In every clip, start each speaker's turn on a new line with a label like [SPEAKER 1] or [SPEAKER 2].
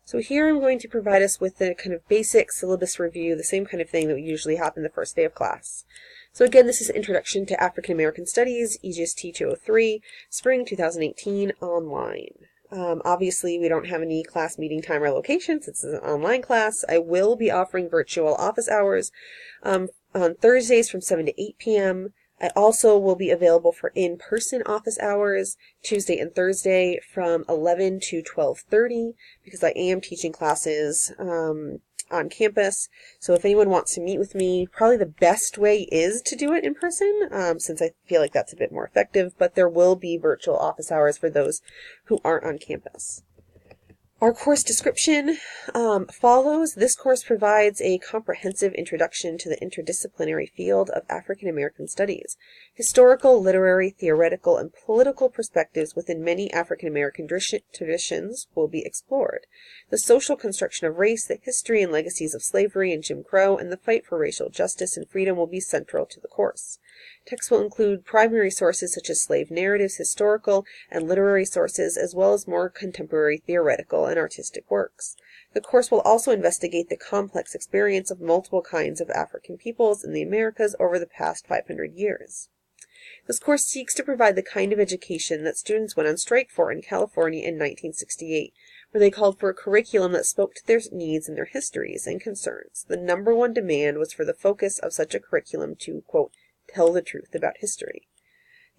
[SPEAKER 1] So here I'm going to provide us with the kind of basic syllabus review, the same kind of thing that would usually happen the first day of class. So again, this is Introduction to African American Studies, EGST 203, Spring 2018, online. Obviously, we don't have any class meeting time or location since it's an online class. I will be offering virtual office hours on Thursdays from 7 to 8 p.m., I also will be available for in-person office hours Tuesday and Thursday from 11 to 12:30 because I am teaching classes on campus. So if anyone wants to meet with me, probably the best way is to do it in person since I feel like that's a bit more effective, but there will be virtual office hours for those who aren't on campus. Our course description follows. This course provides a comprehensive introduction to the interdisciplinary field of African American studies. Historical, literary, theoretical, and political perspectives within many African American traditions will be explored. The social construction of race, the history and legacies of slavery and Jim Crow, and the fight for racial justice and freedom will be central to the course. Text will include primary sources such as slave narratives, historical and literary sources, as well as more contemporary theoretical and artistic works. The course will also investigate the complex experience of multiple kinds of African peoples in the Americas over the past 500 years. This course seeks to provide the kind of education that students went on strike for in California in 1968, where they called for a curriculum that spoke to their needs and their histories and concerns. The number one demand was for the focus of such a curriculum to, quote, tell the truth about history.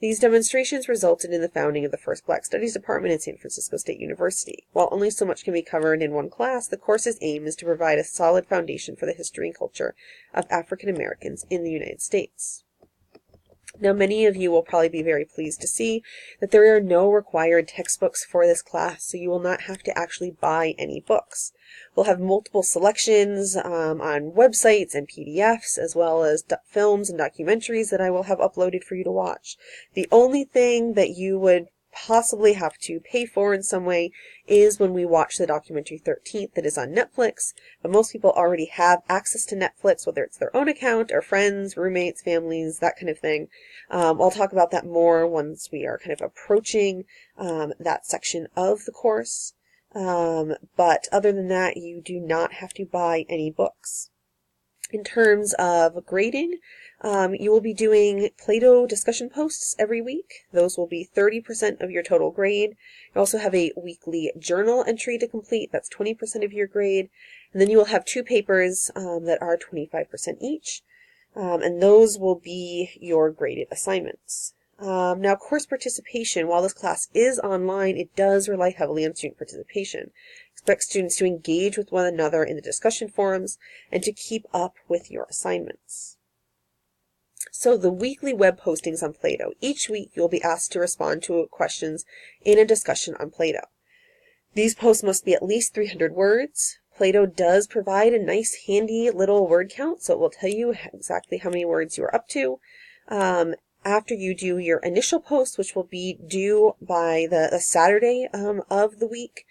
[SPEAKER 1] These demonstrations resulted in the founding of the first Black Studies Department at San Francisco State University. While only so much can be covered in one class, the course's aim is to provide a solid foundation for the history and culture of African Americans in the United States. Now, many of you will probably be very pleased to see that there are no required textbooks for this class, so you will not have to actually buy any books. We'll have multiple selections on websites and PDFs, as well as films and documentaries that I will have uploaded for you to watch. The only thing that you would possibly have to pay for in some way is when we watch the documentary 13th that is on Netflix, but most people already have access to Netflix, whether it's their own account or friends, roommates, families, that kind of thing. I'll talk about that more once we are kind of approaching that section of the course. But other than that, you do not have to buy any books. In terms of grading, you will be doing Play-Doh discussion posts every week. Those will be 30% of your total grade. You also have a weekly journal entry to complete. That's 20% of your grade. And then you will have 2 papers that are 25% each. And those will be your graded assignments. Now, course participation, while this class is online, it does rely heavily on student participation. Expect students to engage with one another in the discussion forums and to keep up with your assignments. So the weekly web postings on Play-Doh. Each week you'll be asked to respond to questions in a discussion on Play-Doh. These posts must be at least 300 words. Play-Doh does provide a nice handy little word count, so it will tell you exactly how many words you are up to. After you do your initial post, which will be due by the Saturday of the week,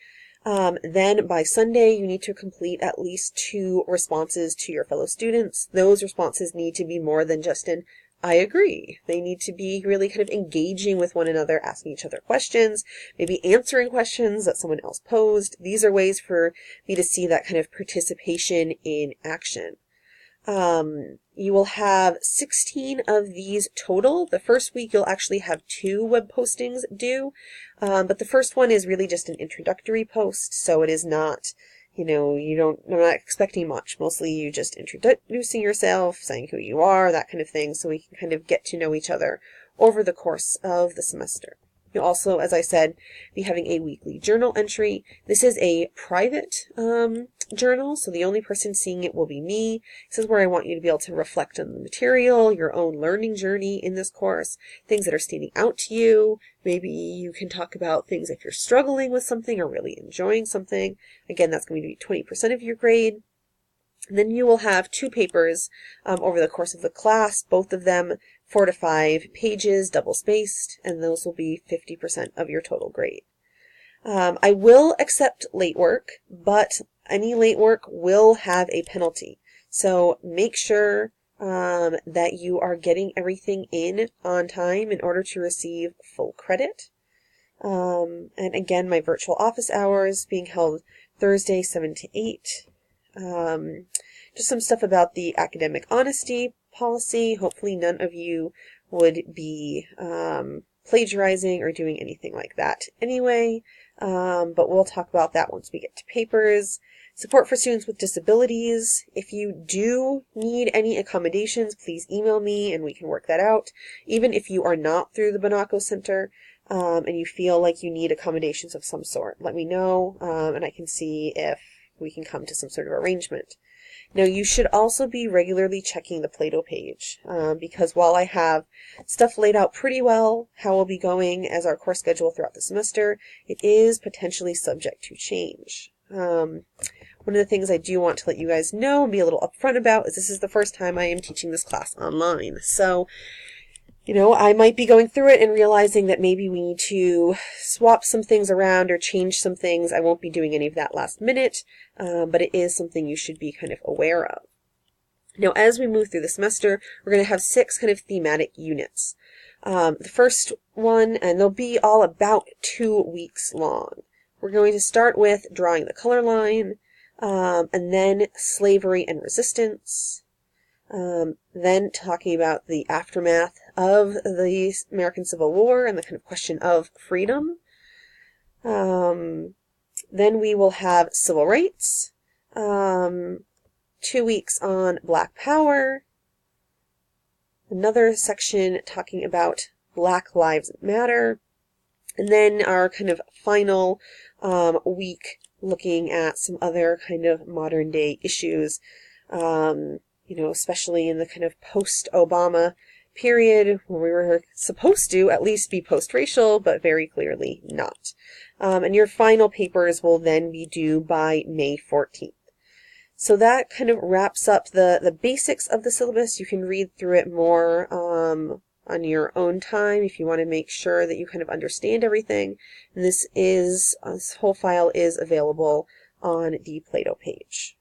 [SPEAKER 1] then by Sunday you need to complete at least 2 responses to your fellow students. Those responses need to be more than just an I agree. They need to be really kind of engaging with one another, asking each other questions, maybe answering questions that someone else posed. These are ways for me to see that kind of participation in action. You will have 16 of these total. The first week you'll actually have 2 web postings due, but the first one is really just an introductory post, so it is not, I'm not expecting much. Mostly you just introducing yourself, saying who you are, that kind of thing, so we can kind of get to know each other over the course of the semester. You'll also, as I said, be having a weekly journal entry. This is a private journal, so the only person seeing it will be me. This is where I want you to be able to reflect on the material, your own learning journey in this course, things that are standing out to you. Maybe you can talk about things if you're struggling with something or really enjoying something. Again, that's going to be 20% of your grade. And then you will have 2 papers over the course of the class, both of them 4 to 5 pages, double-spaced, and those will be 50% of your total grade. I will accept late work, but any late work will have a penalty. So make sure that you are getting everything in on time in order to receive full credit. And again, my virtual office hours being held Thursday, 7 to 8. Just some stuff about the academic honesty policy. Hopefully none of you would be plagiarizing or doing anything like that anyway, but we'll talk about that once we get to papers. Support for students with disabilities. If you do need any accommodations, please email me and we can work that out. Even if you are not through the Bonacco Center and you feel like you need accommodations of some sort, let me know and I can see if we can come to some sort of arrangement. Now, you should also be regularly checking the Plato page because while I have stuff laid out pretty well, how we'll be going as our course schedule throughout the semester, it is potentially subject to change. One of the things I do want to let you guys know and be a little upfront about is this is the first time I am teaching this class online. So, I might be going through it and realizing that maybe we need to swap some things around or change some things. I won't be doing any of that last minute, but it is something you should be kind of aware of. Now, as we move through the semester, we're going to have 6 kind of thematic units. The first one, and they'll be all about 2 weeks long. We're going to start with drawing the color line, and then slavery and resistance, then talking about the aftermath of the American Civil War and the kind of question of freedom. Then we will have civil rights, 2 weeks on Black Power, another section talking about Black Lives Matter, and then our kind of final week looking at some other kind of modern day issues, especially in the kind of post-Obama period where we were supposed to at least be post-racial, but very clearly not. And your final papers will then be due by May 14th. So that kind of wraps up the basics of the syllabus. You can read through it more on your own time if you want to make sure that you kind of understand everything. And this whole file is available on the Plato page.